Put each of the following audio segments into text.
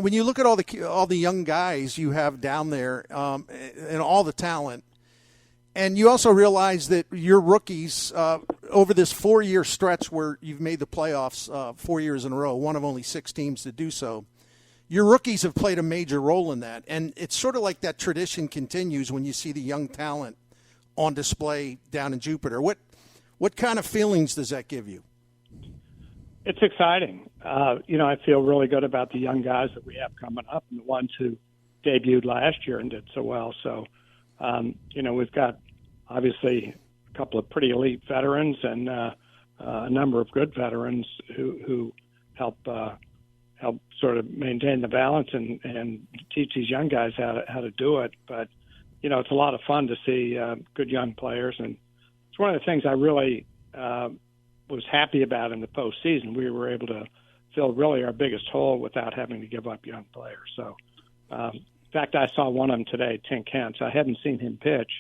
when you look at all the young guys you have down there and all the talent, and you also realize that your rookies over this 4-year stretch where you've made the playoffs 4 years in a row, one of only 6 teams to do so, your rookies have played a major role in that. And it's sort of like that tradition continues when you see the young talent on display down in Jupiter. What kind of feelings does that give you? It's exciting. I feel really good about the young guys that we have coming up and the ones who debuted last year and did so well. So, we've got obviously a couple of pretty elite veterans and a number of good veterans who help sort of maintain the balance and teach these young guys how to do it. But, it's a lot of fun to see good young players. And it's one of the things I really was happy about in the postseason. We were able to fill really our biggest hole without having to give up young players. So, in fact, I saw one of them today, Tink Hence. I hadn't seen him pitch,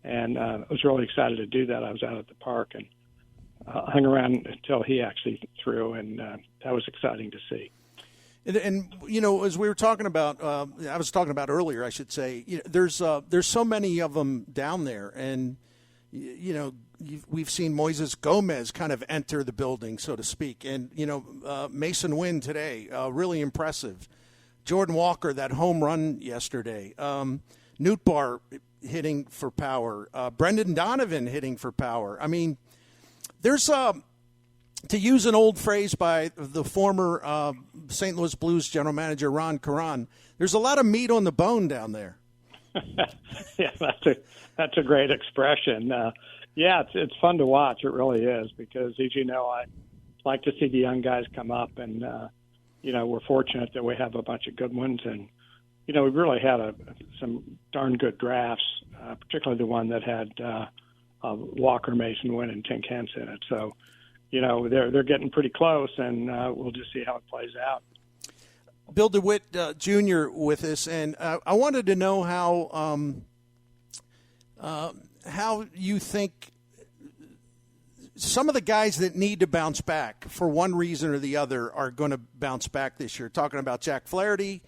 and I was really excited to do that. I was out at the park and hung around until he actually threw, and that was exciting to see. And as we were talking about, I was talking about earlier, I should say, there's so many of them down there, and we've seen Moises Gomez kind of enter the building, so to speak, and Mason Wynn today, really impressive. Jordan Walker, that home run yesterday. Nootbaar hitting for power. Brendan Donovan hitting for power. I mean, there's to use an old phrase by the former St. Louis Blues general manager Ron Caron, there's a lot of meat on the bone down there. Yeah, that's a great expression. It's fun to watch. It really is, because as you know, I like to see the young guys come up, and we're fortunate that we have a bunch of good ones, and we've really had some darn good drafts, particularly the one that had Walker, Mason Wynn, and Tink Hence in it. So, they're getting pretty close, and we'll just see how it plays out. Bill DeWitt Jr. with us, and I wanted to know how you think some of the guys that need to bounce back for one reason or the other are going to bounce back this year. Talking about Jack Flaherty,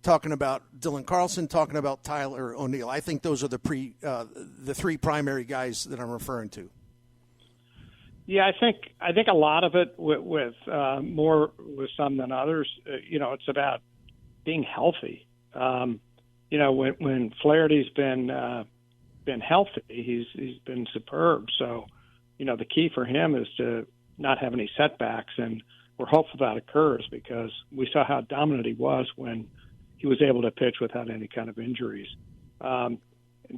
talking about Dylan Carlson, talking about Tyler O'Neill. I think those are the 3 primary guys that I'm referring to. Yeah, I think a lot of it with more with some than others. It's about being healthy. When Flaherty's been healthy, he's been superb. So, the key for him is to not have any setbacks, and we're hopeful that occurs, because we saw how dominant he was when he was able to pitch without any kind of injuries. And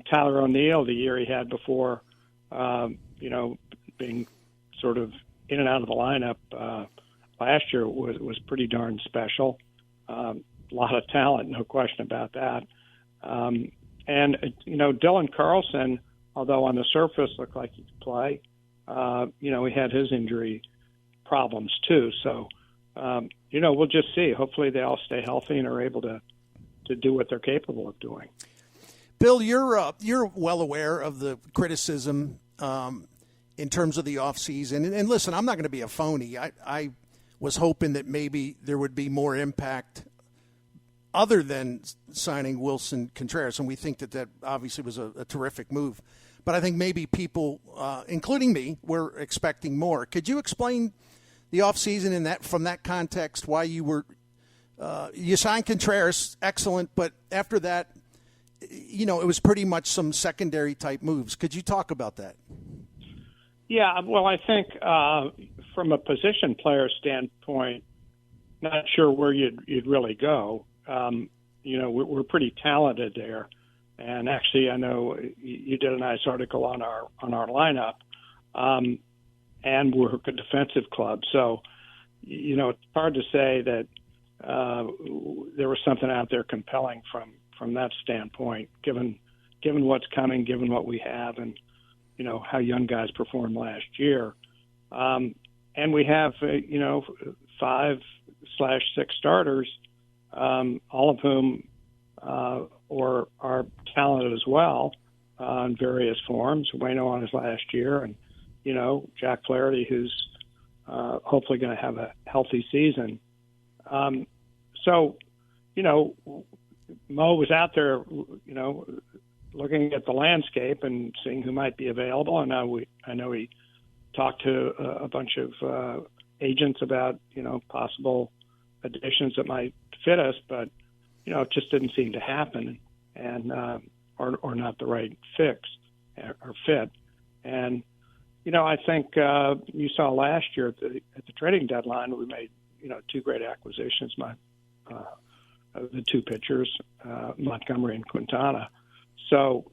Tyler O'Neill, the year he had before, being sort of in and out of the lineup last year was pretty darn special. A lot of talent, no question about that. And Dylan Carlson, although on the surface looked like he could play, he had his injury problems too. So, we'll just see. Hopefully they all stay healthy and are able to do what they're capable of doing. Bill, you're well aware of the criticism in terms of the offseason. And listen, I'm not going to be a phony. I was hoping that maybe there would be more impact other than signing Wilson Contreras, and we think that obviously was a terrific move. But I think maybe people, including me, were expecting more. Could you explain the offseason from that context, why you signed Contreras, excellent, but after that, it was pretty much some secondary type moves. Could you talk about that? Yeah, well, I think from a position player standpoint, not sure where you'd really go. We're pretty talented there, and actually, I know you did a nice article on our lineup, and we're a defensive club. So, it's hard to say that there was something out there compelling from that standpoint, given what's coming, given what we have, and how young guys performed last year. And we have, 5/6 starters, all of whom are talented as well in various forms. Waino on his last year, and, Jack Flaherty, who's hopefully going to have a healthy season. So, Mo was out there, looking at the landscape and seeing who might be available. And I know he talked to a bunch of agents about, possible additions that might fit us, but, it just didn't seem to happen, and or not the right fix or fit. And, I think you saw last year at the trading deadline, we made, two great acquisitions. The two pitchers, Montgomery and Quintana. So,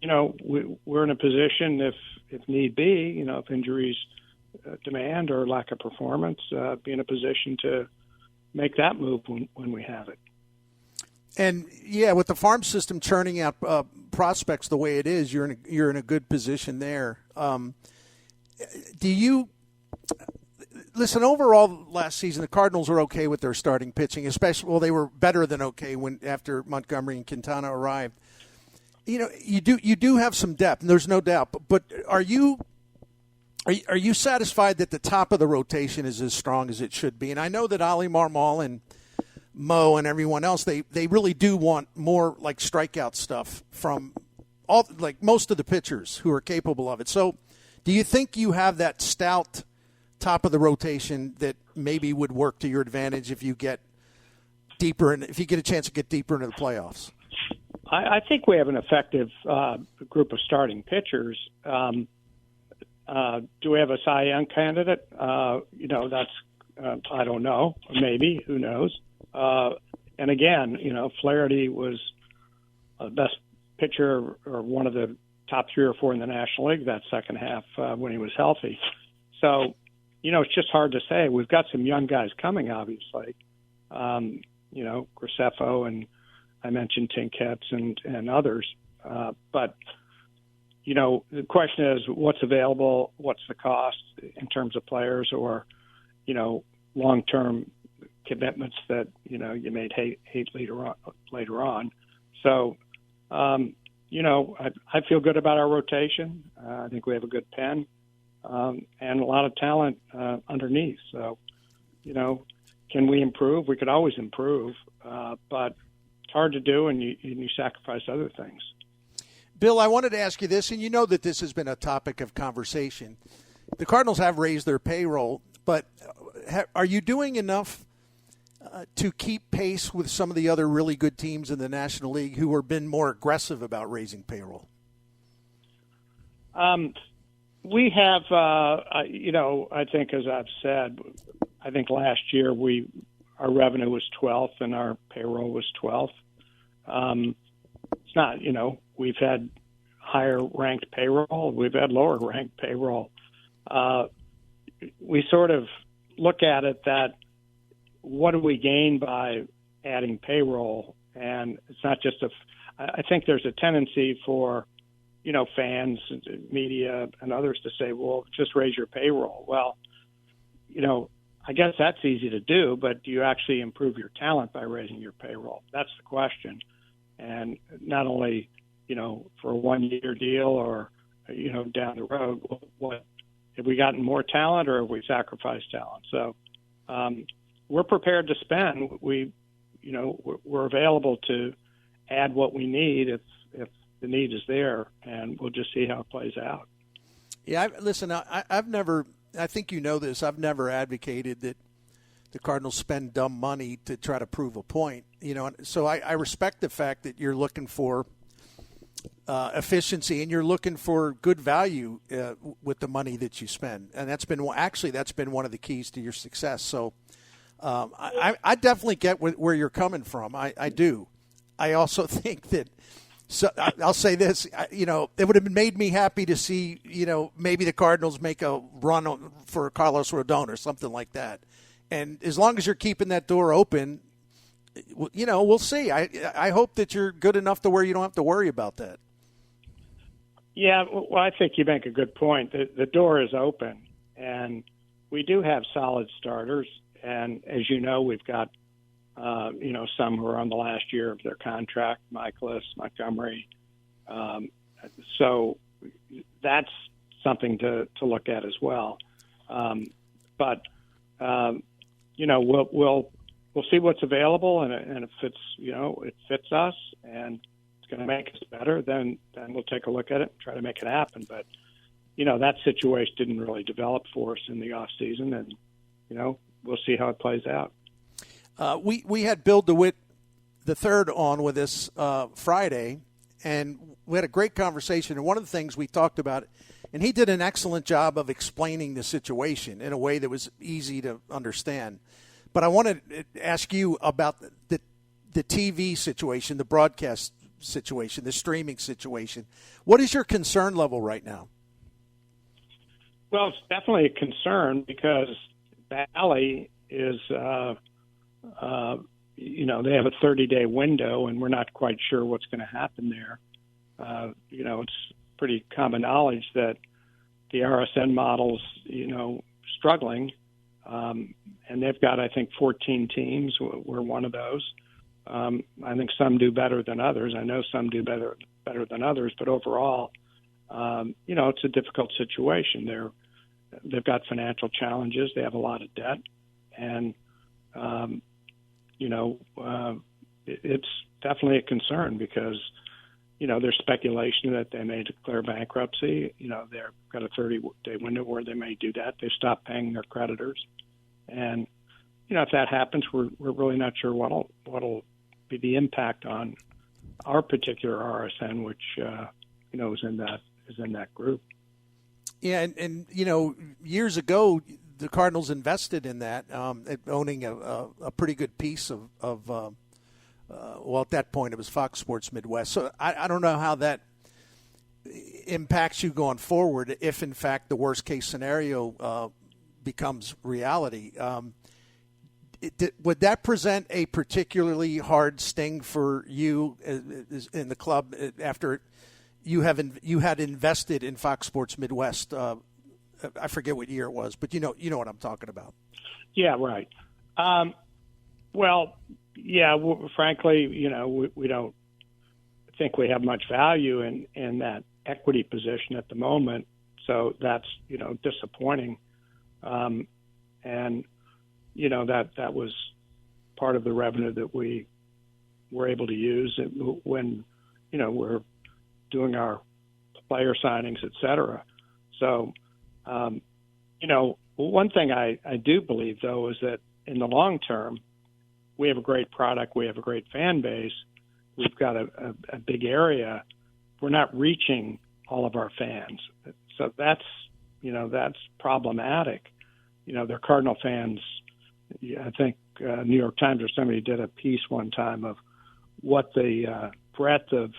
we're in a position, if need be, if injuries demand or lack of performance, be in a position to make that move when we have it. And yeah, with the farm system churning out prospects the way it is, you're in a good position there. Do you listen? Overall, last season the Cardinals were okay with their starting pitching, especially they were better than okay after Montgomery and Quintana arrived. You do have some depth, and there's no doubt. But are you satisfied that the top of the rotation is as strong as it should be? And I know that Ali Marmol and Mo and everyone else, they really do want more like strikeout stuff from most of the pitchers who are capable of it. So do you think you have that stout top of the rotation that maybe would work to your advantage if you get deeper and if you get a chance to get deeper into the playoffs? I think we have an effective group of starting pitchers. Do we have a Cy Young candidate? That's I don't know. Maybe. Who knows? And again, Flaherty was the best pitcher or one of the top 3 or 4 in the National League that second half when he was healthy. So, it's just hard to say. We've got some young guys coming, obviously. Graceffo, and I mentioned Tinkets and others. But, the question is what's available, what's the cost in terms of players or, long-term commitments that, you may hate later on. So, I feel good about our rotation. I think we have a good pen and a lot of talent underneath. So, can we improve? We could always improve, but it's hard to do, and you sacrifice other things. Bill, I wanted to ask you this, and you know that this has been a topic of conversation. The Cardinals have raised their payroll, but are you doing enough to keep pace with some of the other really good teams in the National League who have been more aggressive about raising payroll? We have, I think, as I've said, I think last year our revenue was 12th and our payroll was 12th. It's not, we've had higher ranked payroll. We've had lower ranked payroll. We sort of look at it that what do we gain by adding payroll? And it's not just I think there's a tendency for, fans, media, and others to say, well, just raise your payroll. Well, I guess that's easy to do, but do you actually improve your talent by raising your payroll? That's the question. And not only, for a 1-year deal or, down the road, what have we gotten more talent or have we sacrificed talent? So we're prepared to spend. We're available to add what we need if the need is there, and we'll just see how it plays out. Yeah, I've never – I think you know this. I've never advocated that the Cardinals spend dumb money to try to prove a point. So I respect the fact that you're looking for efficiency and you're looking for good value with the money that you spend. And that's been one of the keys to your success. So I definitely get where you're coming from. I do. I also think that – so I'll say this, it would have made me happy to see, maybe the Cardinals make a run for Carlos Rodon or something like that. And as long as you're keeping that door open, we'll see. I hope that you're good enough to where you don't have to worry about that. Yeah, well, I think you make a good point. The door is open, and we do have solid starters. And as you know, we've got some who are on the last year of their contract, Miklasz, Montgomery. So that's something to look at as well. But we'll we'll see what's available, and if it's, it fits us and it's going to make us better, then we'll take a look at it and try to make it happen. But, that situation didn't really develop for us in the off season, and, we'll see how it plays out. We had Bill DeWitt III on with us Friday, and we had a great conversation. And one of the things we talked about, and he did an excellent job of explaining the situation in a way that was easy to understand. But I wanted to ask you about the TV situation, the broadcast situation, the streaming situation. What is your concern level right now? Well, it's definitely a concern because Bally is, they have a 30-day window, and we're not quite sure what's going to happen there. It's pretty common knowledge that the RSN model's, struggling, and they've got, I think, 14 teams. We're one of those. I think some do better than others. I know some do better than others, but overall, it's a difficult situation. They've got financial challenges. They have a lot of debt, and it's definitely a concern because there's speculation that they may declare bankruptcy. They've got a 30-day window where they may do that. They stop paying their creditors, and if that happens, we're really not sure what'll be the impact on our particular RSN, which is in that group. Yeah, and years ago, the Cardinals invested in that, owning a pretty good piece of at that point it was Fox Sports Midwest. So I don't know how that impacts you going forward if, in fact, the worst case scenario becomes reality. Would that present a particularly hard sting for you in the club after you had invested in Fox Sports Midwest? I forget what year it was, but you know what I'm talking about. Yeah, right. Frankly, we don't think we have much value in that equity position at the moment. So that's, disappointing. That was part of the revenue that we were able to use when, we're doing our player signings, et cetera. So, one thing I do believe, though, is that in the long term, we have a great product. We have a great fan base. We've got a big area. We're not reaching all of our fans. So that's problematic. They're Cardinal fans. I think New York Times or somebody did a piece one time of what the breadth of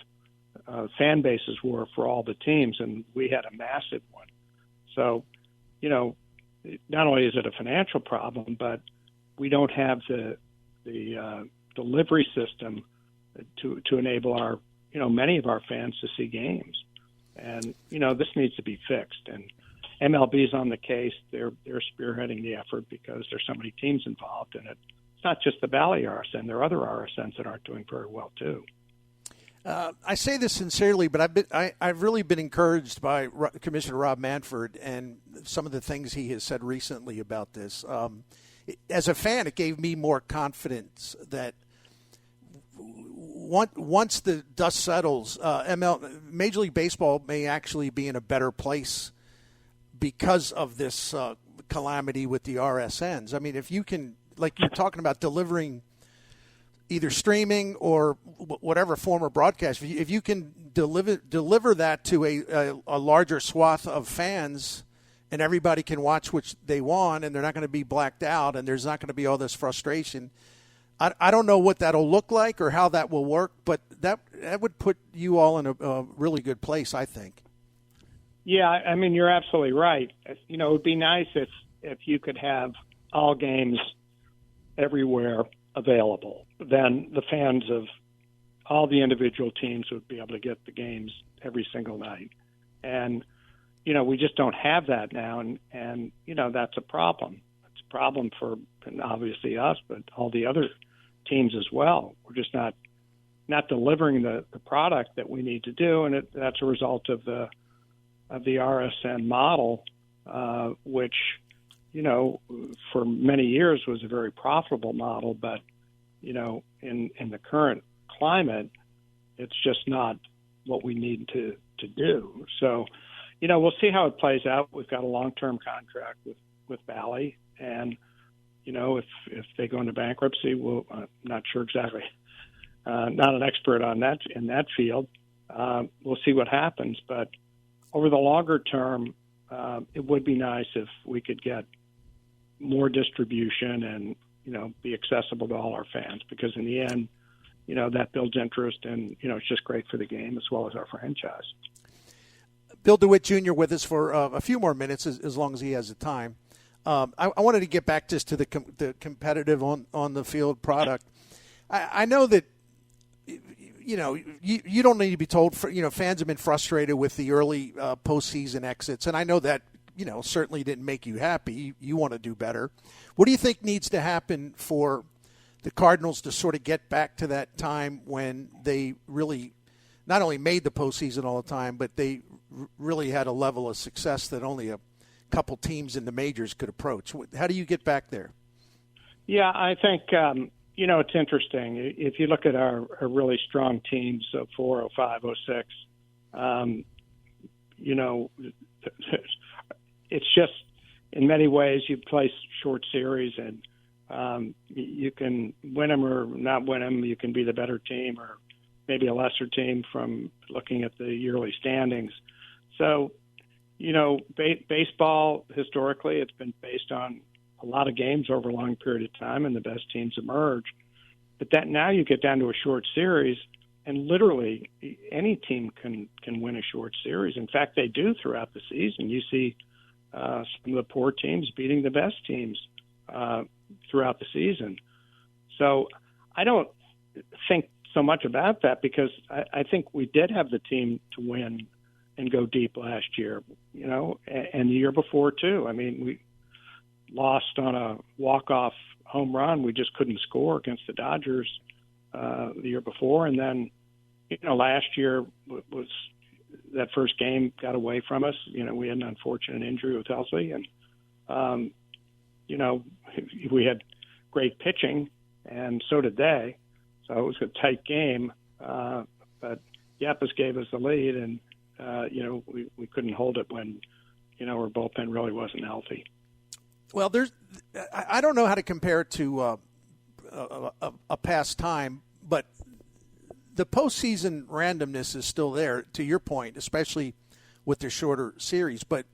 fan bases were for all the teams, and we had a massive one. So, not only is it a financial problem, but we don't have the delivery system to enable our, many of our fans to see games. And, this needs to be fixed. And MLB's on the case. They're spearheading the effort because there's so many teams involved in it. It's not just the Valley RSN. There are other RSNs that aren't doing very well, too. I say this sincerely, but I've really been encouraged by Commissioner Rob Manfred and some of the things he has said recently about this. As a fan, it gave me more confidence that once the dust settles, Major League Baseball may actually be in a better place because of this calamity with the RSNs. I mean, if you can, like you're talking about, delivering either streaming or whatever form of broadcast, if you can deliver that to a larger swath of fans, and everybody can watch what they want, and they're not going to be blacked out, and there's not going to be all this frustration. I don't know what that'll look like or how that will work, but that would put you all in a really good place, I think. Yeah, I mean, you're absolutely right. It would be nice if you could have all games everywhere available. Then the fans of all the individual teams would be able to get the games every single night. And, we just don't have that now. And that's a problem. It's a problem for obviously us, but all the other teams as well. We're just not delivering the product that we need to do. And that's a result of the RSN model, which, for many years was a very profitable model, but, in the current climate, it's just not what we need to do. So, we'll see how it plays out. We've got a long-term contract with Bally, and, if they go into bankruptcy, I'm not sure exactly, not an expert on that in that field. We'll see what happens, but over the longer term, it would be nice if we could get more distribution and, be accessible to all our fans, because in the end, that builds interest, and, it's just great for the game as well as our franchise. Bill DeWitt Jr. with us for a few more minutes, as long as he has the time. I wanted to get back just to the competitive on the field product. I know that, you don't need to be told, fans have been frustrated with the early postseason exits, and I know that, certainly didn't make you happy. You want to do better. What do you think needs to happen for the Cardinals to sort of get back to that time when they really not only made the postseason all the time, but they really had a level of success that only a couple teams in the majors could approach? How do you get back there? Yeah, I think, it's interesting. If you look at our really strong teams of 04, 05, 06, it's just, in many ways, you play short series, and you can win them or not win them. You can be the better team or maybe a lesser team from looking at the yearly standings. So, baseball, historically, it's been based on a lot of games over a long period of time, and the best teams emerge. But that now you get down to a short series, and literally any team can win a short series. In fact, they do throughout the season. You see some of the poor teams beating the best teams throughout the season. So I don't think so much about that, because I think we did have the team to win and go deep last year, and the year before too. I mean, we lost on a walk-off home run. We just couldn't score against the Dodgers the year before. And then, last year was that first game got away from us. We had an unfortunate injury with Elsie, and, we had great pitching, and so did they. So it was a tight game, but Yappas gave us the lead, and, we couldn't hold it when, our bullpen really wasn't healthy. Well, I don't know how to compare it to a past time, but the postseason randomness is still there, to your point, especially with their shorter series. But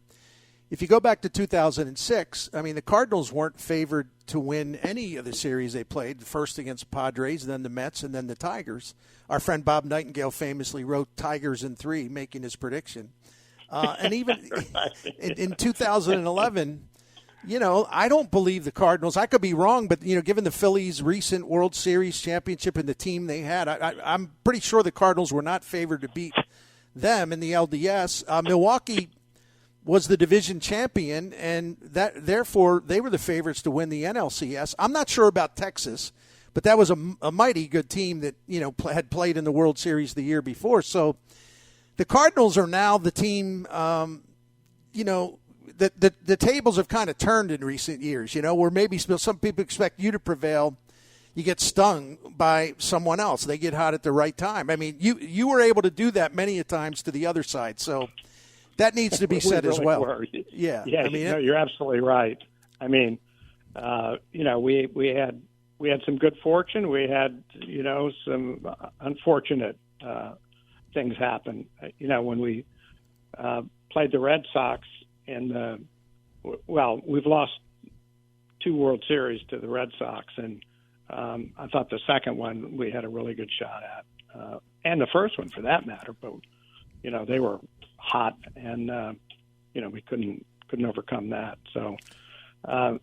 if you go back to 2006, I mean, the Cardinals weren't favored to win any of the series they played, first against Padres, then the Mets, and then the Tigers. Our friend Bob Nightingale famously wrote Tigers in 3, making his prediction. And even in 2011, I don't believe the Cardinals. I could be wrong, but, given the Phillies' recent World Series championship and the team they had, I'm pretty sure the Cardinals were not favored to beat them in the LDS. Milwaukee was the division champion, and therefore they were the favorites to win the NLCS. I'm not sure about Texas, but that was a mighty good team that, had played in the World Series the year before. So the Cardinals are now the team, the tables have kind of turned in recent years, where maybe some people expect you to prevail. You get stung by someone else. They get hot at the right time. I mean, you were able to do that many a times to the other side. So that needs to be said really as well. Were. Yeah. I mean, you're absolutely right. I mean, we had some good fortune. We had, some unfortunate things happen. When we played the Red Sox we've lost 2 World Series to the Red Sox, and I thought the second one we had a really good shot at, and the first one for that matter. But they were hot, and we couldn't overcome that. So I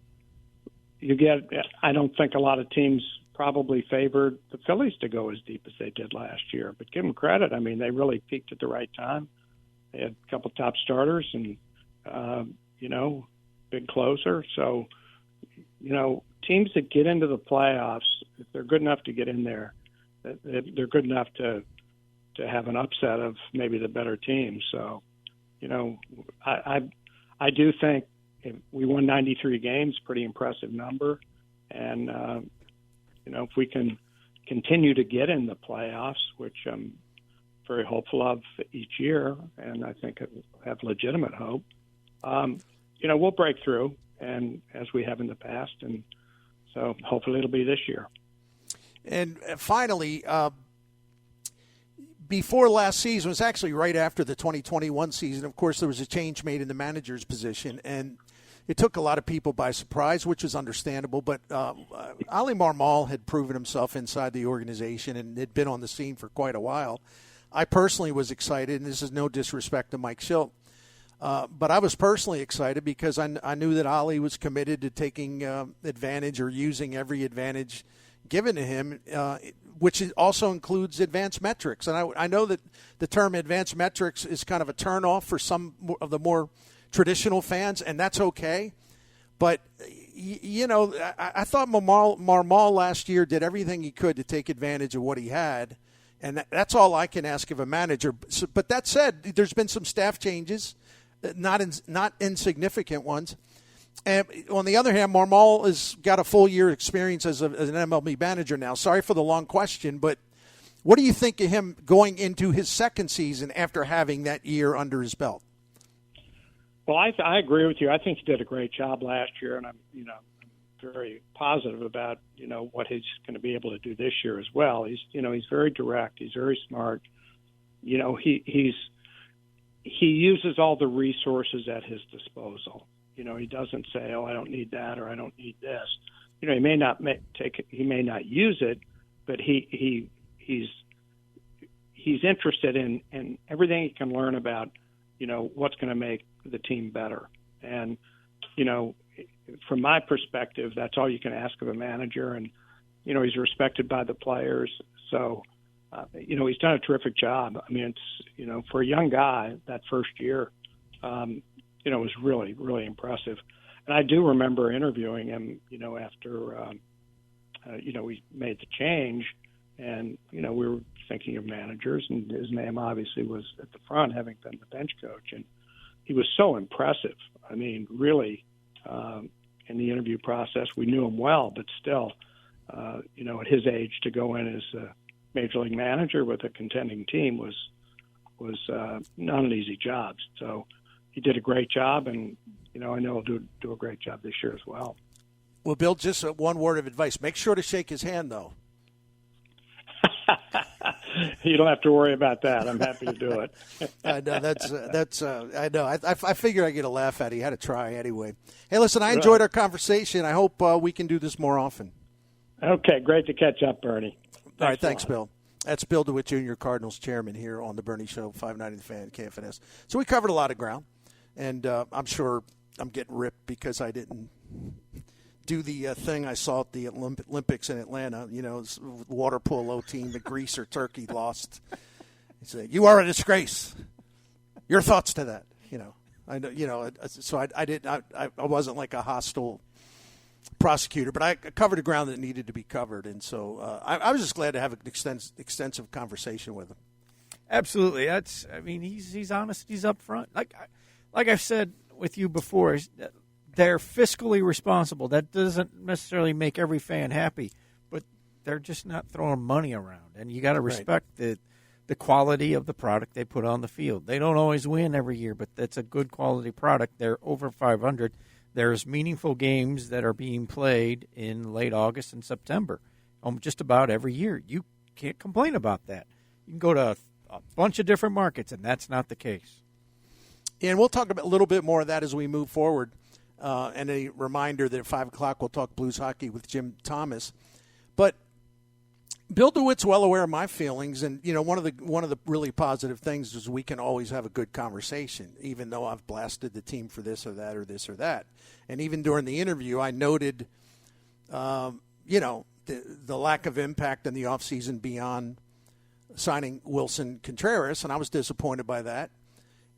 don't think a lot of teams probably favored the Phillies to go as deep as they did last year, but give them credit. I mean, they really peaked at the right time. They had a couple top starters and big closer. So, teams that get into the playoffs, if they're good enough to get in there, they're good enough to have an upset of maybe the better team. So, I do think, we won 93 games, pretty impressive number. And, if we can continue to get in the playoffs, which I'm very hopeful of each year, and I think have legitimate hope, we'll break through, and as we have in the past. And so hopefully it'll be this year. And finally, before last season, it was actually right after the 2021 season, of course, there was a change made in the manager's position, and it took a lot of people by surprise, which is understandable. But Ali Marmol had proven himself inside the organization and had been on the scene for quite a while. I personally was excited, and this is no disrespect to Mike Schilt, but I was personally excited because I knew that Ali was committed to taking advantage or using every advantage given to him, which also includes advanced metrics. And I know that the term advanced metrics is kind of a turnoff for some of the more traditional fans, and that's okay. But, I thought Marmol last year did everything he could to take advantage of what he had, and that's all I can ask of a manager. But that said, there's been some staff changes, not insignificant ones. And on the other hand, Marmol has got a full year experience as an MLB manager now. Sorry for the long question, but what do you think of him going into his second season after having that year under his belt? Well, I agree with you. I think he did a great job last year, and I'm very positive about what he's going to be able to do this year as well. He's very direct. He's very smart. He uses all the resources at his disposal. He doesn't say, "Oh, I don't need that," or "I don't need this." He may not he may not use it, but he's interested in everything he can learn about, what's going to make the team better. And, from my perspective, that's all you can ask of a manager. And, he's respected by the players. So, he's done a terrific job. I mean, it's, for a young guy, that first year, it was really, really impressive. And I do remember interviewing him, after, we made the change, and, we were thinking of managers, and his name obviously was at the front, having been the bench coach. And he was so impressive. I mean, really, in the interview process, we knew him well, but still, at his age, to go in as a major league manager with a contending team was not an easy job. So he did a great job, and I know he'll do a great job this year as well. Well, Bill, just one word of advice: make sure to shake his hand, though. You don't have to worry about that. I'm happy to do it. I know that's. I know. I figured I'd get a laugh at it. You had to try anyway. Hey, listen, I enjoyed our conversation. I hope we can do this more often. Okay, great to catch up, Bernie. All right, thanks, Bill. That's Bill DeWitt Jr., Cardinals chairman here on the Bernie Show, 590 The Fan, KFNS. So we covered a lot of ground, and I'm sure I'm getting ripped because I didn't do the thing I saw at the Olympics in Atlanta. Water polo team, the Greece or Turkey lost. He said, "You are a disgrace." Your thoughts to that? I know. So I didn't. I wasn't like a hostile prosecutor, but I covered the ground that needed to be covered, and so I was just glad to have an extensive conversation with him. Absolutely. He's honest. He's upfront. Like I've said with you before, they're fiscally responsible. That doesn't necessarily make every fan happy, but they're just not throwing money around. And you got to respect the quality of the product they put on the field. They don't always win every year, but that's a good quality product. They're over 500. There's meaningful games that are being played in late August and September, just about every year. You can't complain about that. You can go to a bunch of different markets, and that's not the case. And we'll talk about a little bit more of that as we move forward. And a reminder that at 5 o'clock we'll talk Blues hockey with Jim Thomas. But Bill DeWitt's well aware of my feelings, and one of the really positive things is we can always have a good conversation, even though I've blasted the team for this or that or this or that. And even during the interview, I noted, the lack of impact in the offseason beyond signing Wilson Contreras, and I was disappointed by that.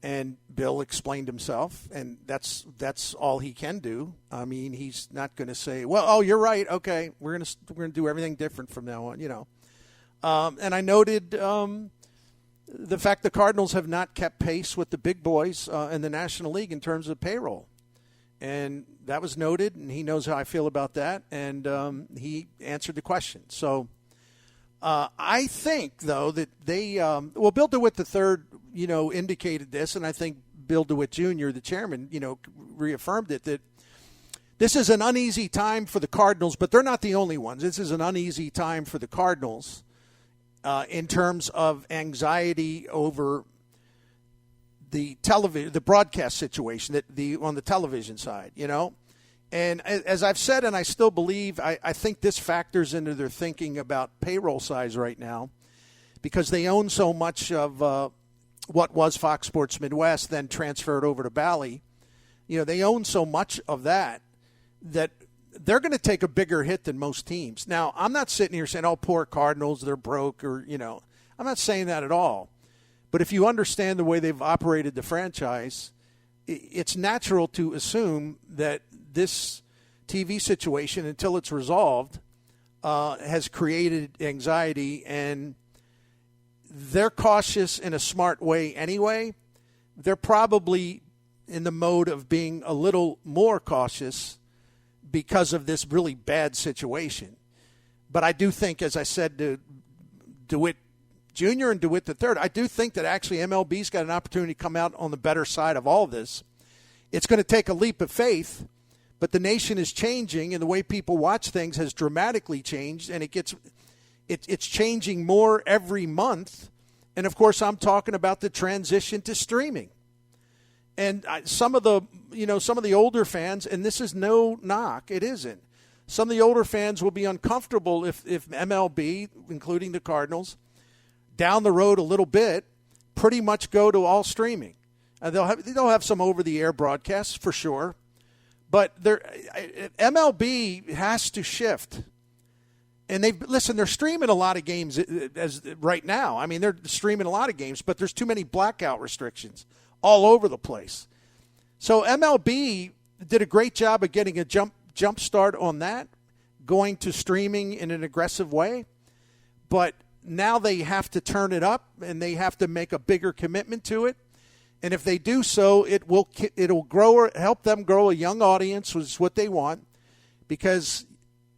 And Bill explained himself, and that's all he can do. I mean, he's not going to say, "Well, oh, you're right. Okay, we're gonna do everything different from now on." And I noted the fact the Cardinals have not kept pace with the big boys in the National League in terms of payroll. And that was noted, and he knows how I feel about that, and he answered the question. So I think, though, that they Bill DeWitt III, indicated this, and I think Bill DeWitt Jr., the chairman, reaffirmed it, that this is an uneasy time for the Cardinals, but they're not the only ones. This is an uneasy time for the Cardinals in terms of anxiety over the broadcast situation on the television side, And as I've said, and I still believe, I think this factors into their thinking about payroll size right now, because they own so much of what was Fox Sports Midwest, then transferred over to Bally. They own so much of that they're going to take a bigger hit than most teams. Now, I'm not sitting here saying, oh, poor Cardinals, they're broke, or, I'm not saying that at all. But if you understand the way they've operated the franchise, it's natural to assume that this TV situation, until it's resolved, has created anxiety, and they're cautious in a smart way anyway. They're probably in the mode of being a little more cautious because of this really bad situation. But I do think, as I said to DeWitt Jr. and DeWitt III, I do think that actually MLB's got an opportunity to come out on the better side of all of this. It's going to take a leap of faith, but the nation is changing, and the way people watch things has dramatically changed, and it's changing more every month. And, of course, I'm talking about the transition to streaming. And some of the older fans, and this is no knock, it isn't. Some of the older fans will be uncomfortable if MLB, including the Cardinals, down the road a little bit, pretty much go to all streaming. They'll have some over-the-air broadcasts for sure, but MLB has to shift. And they're streaming a lot of games as right now. I mean, they're streaming a lot of games, but there's too many blackout restrictions all over the place. So MLB did a great job of getting a jump start on that, going to streaming in an aggressive way. But now they have to turn it up, and they have to make a bigger commitment to it. And if they do so, it'll grow, help them grow a young audience, which is what they want, because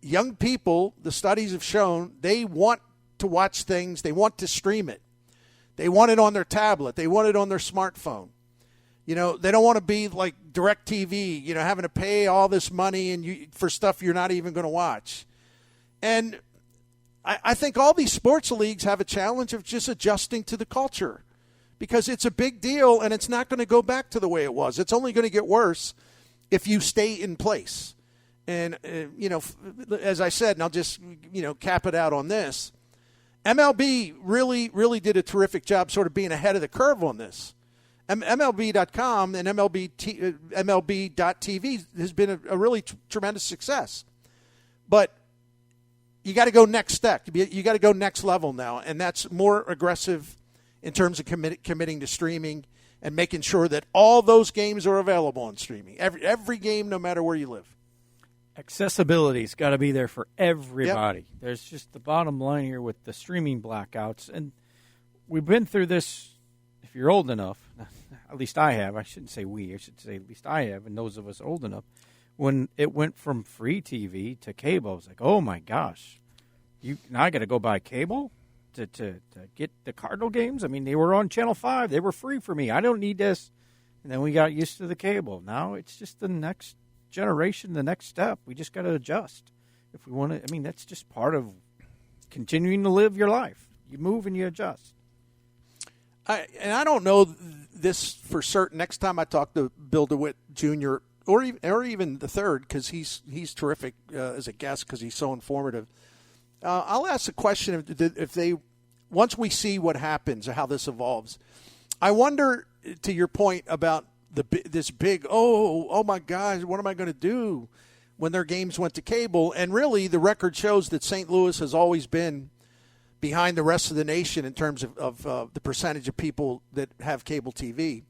young people, the studies have shown, they want to watch things, they want to stream it. They want it on their tablet, they want it on their smartphone. They don't want to be like DirecTV, having to pay all this money for stuff you're not even going to watch. And I think all these sports leagues have a challenge of just adjusting to the culture, because it's a big deal, and it's not going to go back to the way it was. It's only going to get worse if you stay in place. And, as I said, and I'll just, cap it out on this, MLB really, really did a terrific job sort of being ahead of the curve on this. MLB.com and MLB.TV has been a really tremendous success. But you got to go next step. You got to go next level now, and that's more aggressive in terms of committing to streaming and making sure that all those games are available on streaming. Every game, no matter where you live. Accessibility's got to be there for everybody. Yep. There's just the bottom line here with the streaming blackouts, and we've been through this. If you're old enough, at least I have. I shouldn't say we. I should say at least I have, and those of us old enough. When it went from free TV to cable, I was like, oh my gosh, now I got to go buy cable to get the Cardinal games. I mean, they were on Channel 5. They were free for me. I don't need this. And then we got used to the cable. Now it's just the next generation, the next step. We just got to adjust if we want to. I mean, that's just part of continuing to live your life. You move and you adjust. I don't know this for certain. Next time I talk to Bill DeWitt Jr. or even the third, because he's terrific as a guest because he's so informative. I'll ask the question if they, once we see what happens, how this evolves. I wonder, to your point about this big, oh my gosh, what am I going to do when their games went to cable? And really, the record shows that St. Louis has always been behind the rest of the nation in terms of the percentage of people that have cable TV.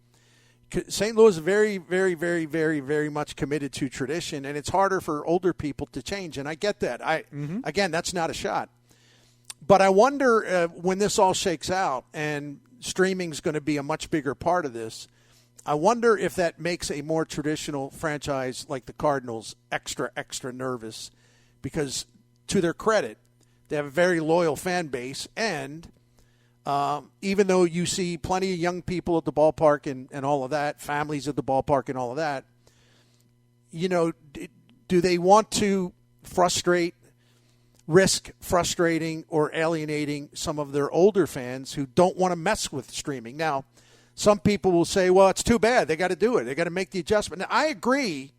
St. Louis is very, very, very, very, very much committed to tradition, and it's harder for older people to change, and I get that. Again, that's not a shot. But I wonder when this all shakes out and streaming is going to be a much bigger part of this, I wonder if that makes a more traditional franchise like the Cardinals extra nervous, because to their credit, they have a very loyal fan base, and even though you see plenty of young people at the ballpark and all of that, families at the ballpark and all of that, do they want to risk frustrating or alienating some of their older fans who don't want to mess with streaming? Now, some people will say, well, it's too bad. They got to do it. They got to make the adjustment. Now, I agree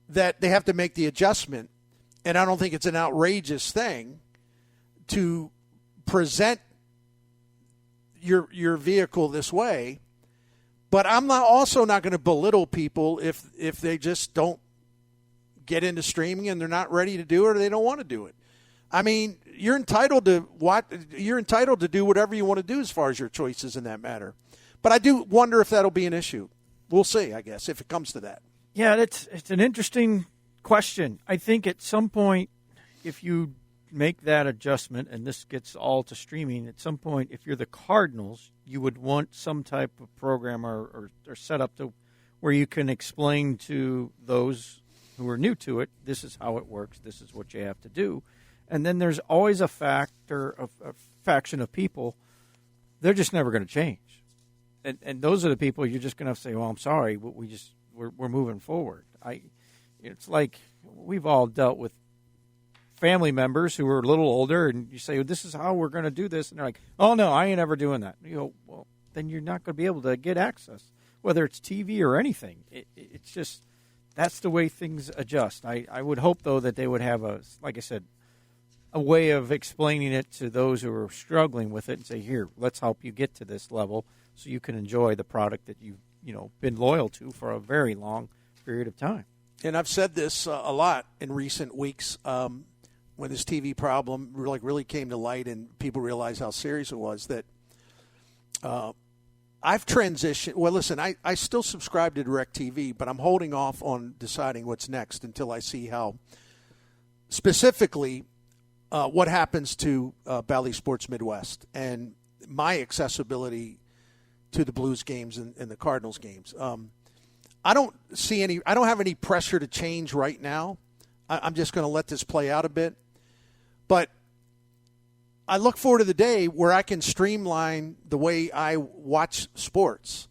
that they have to make the adjustment, and I don't think it's an outrageous thing to present your vehicle this way. But I'm also not going to belittle people if they just don't get into streaming and they're not ready to do it or they don't want to do it. I mean, you're entitled to do whatever you want to do as far as your choices in that matter. But I do wonder if that'll be an issue. We'll see, I guess, if it comes to that. Yeah, it's an interesting question. I think at some point, if you make that adjustment, and this gets all to streaming, at some point, if you're the Cardinals, you would want some type of program or set up to where you can explain to those who are new to it, this is how it works, this is what you have to do. And then there's always a faction of people, they're just never going to change. And those are the people you're just going to have to say, well, I'm sorry, but we're moving forward. It's like we've all dealt with family members who are a little older, and you say, well, this is how we're going to do this. And they're like, oh, no, I ain't ever doing that. You go, well, then you're not going to be able to get access, whether it's TV or anything. It's just that's the way things adjust. I would hope, though, that they would have, like I said, a way of explaining it to those who are struggling with it and say, here, let's help you get to this level so you can enjoy the product that you've been loyal to for a very long period of time. And I've said this a lot in recent weeks when this TV problem really came to light and people realized how serious it was, that I've transitioned. Well, listen, I still subscribe to DirecTV, but I'm holding off on deciding what's next until I see how specifically what happens to Bally Sports Midwest and my accessibility to the Blues games and the Cardinals games. I don't have any pressure to change right now. I'm just going to let this play out a bit. But I look forward to the day where I can streamline the way I watch sports.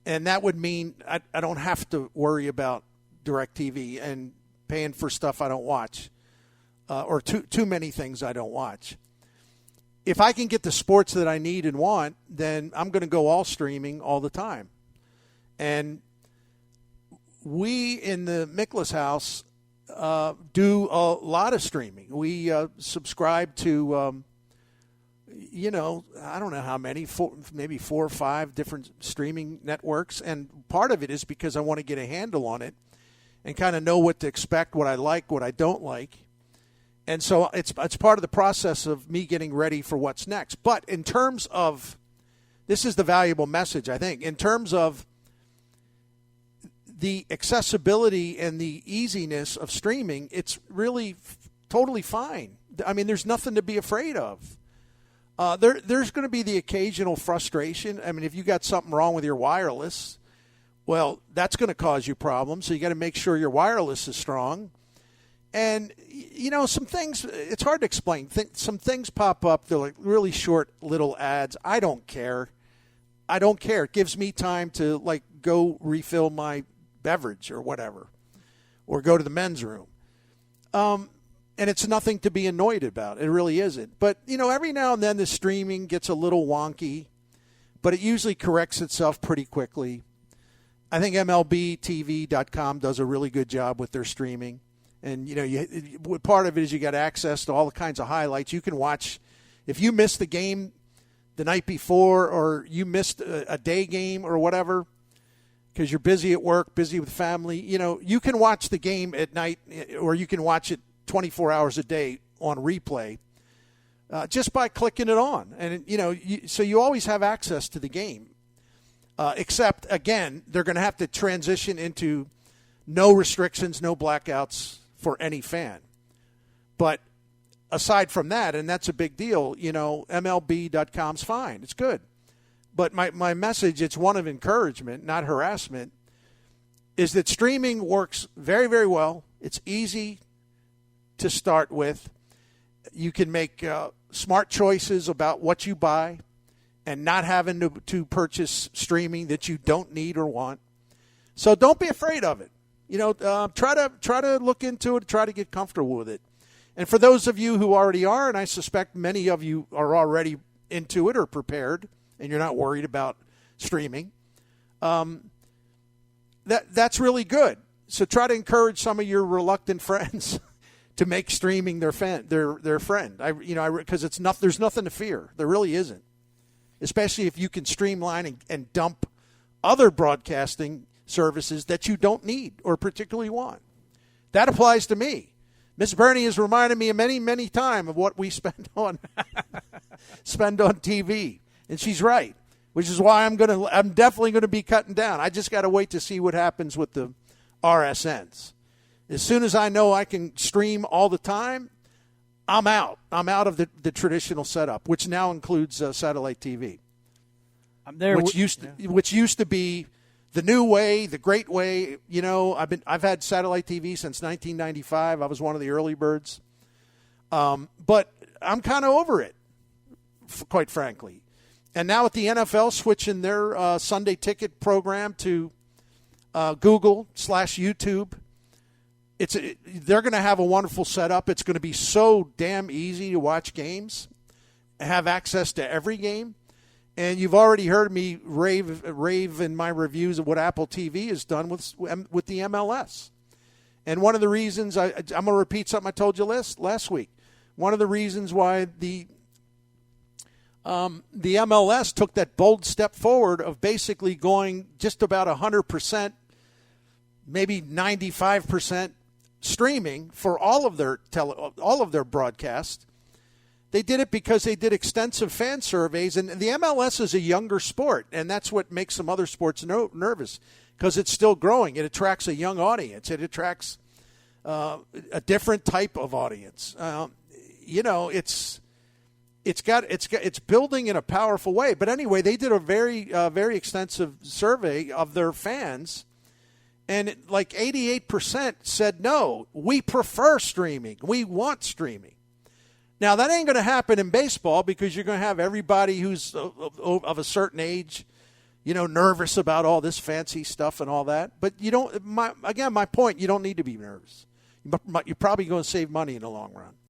And that would mean I don't have to worry about DirecTV and paying for stuff I don't watch, or too many things I don't watch. If I can get the sports that I need and want, then I'm going to go all streaming all the time. And we in the Miklasz house do a lot of streaming. We subscribe to, I don't know how many, maybe 4 or 5 different streaming networks. And part of it is because I want to get a handle on it and kind of know what to expect, what I like, what I don't like. And so it's part of the process of me getting ready for what's next. But in terms of, this is the valuable message, I think, in terms of the accessibility and the easiness of streaming, it's really totally fine. I mean, there's nothing to be afraid of. There's going to be the occasional frustration. I mean, if you got something wrong with your wireless, well, that's going to cause you problems. So you got to make sure your wireless is strong. And, some things, it's hard to explain. Some things pop up. They're like really short little ads. I don't care. It gives me time to, go refill my beverage or whatever, or go to the men's room. And it's nothing to be annoyed about. It really isn't. But, every now and then the streaming gets a little wonky, but it usually corrects itself pretty quickly. I think MLBTV.com does a really good job with their streaming. And, part of it is you got access to all the kinds of highlights. You can watch, if you missed the game the night before or you missed a day game or whatever, because you're busy at work, busy with family, you can watch the game at night, or you can watch it 24 hours a day on replay just by clicking it on. And, so you always have access to the game. Except, again, they're going to have to transition into no restrictions, no blackouts for any fan. But aside from that, and that's a big deal, MLB.com's fine. It's good. But my message, it's one of encouragement, not harassment, is that streaming works very, very well. It's easy to start with. You can make smart choices about what you buy and not having to purchase streaming that you don't need or want. So don't be afraid of it. Try to look into it, try to get comfortable with it. And for those of you who already are, and I suspect many of you are already into it or prepared, and you're not worried about streaming, that's really good. So try to encourage some of your reluctant friends to make streaming their friend. Because there's nothing to fear. There really isn't. Especially if you can streamline and dump other broadcasting services that you don't need or particularly want. That applies to me. Miss Bernie has reminded me many, many times of what we spend on TV, and she's right. Which is why I'm definitely gonna be cutting down. I just got to wait to see what happens with the RSNs. As soon as I know I can stream all the time, I'm out. I'm out of the traditional setup, which now includes satellite TV. I'm there. Which used to be the new way, the great way. I've had satellite TV since 1995. I was one of the early birds. But I'm kind of over it, quite frankly. And now with the NFL switching their Sunday ticket program to Google/YouTube, they're going to have a wonderful setup. It's going to be so damn easy to watch games, have access to every game. And you've already heard me rave in my reviews of what Apple TV has done with the MLS. And one of the reasons, I'm going to repeat something I told you last week. One of the reasons why the MLS took that bold step forward of basically going just about 100%, maybe 95% streaming for all of their broadcasts. They did it because they did extensive fan surveys, and the MLS is a younger sport, and that's what makes some other sports nervous because it's still growing. It attracts a young audience. It attracts a different type of audience. It's building in a powerful way. But anyway, they did a very extensive survey of their fans, and 88% said no. We prefer streaming. We want streaming. Now, that ain't going to happen in baseball because you're going to have everybody who's of a certain age, nervous about all this fancy stuff and all that. But my point, you don't need to be nervous. You're probably going to save money in the long run.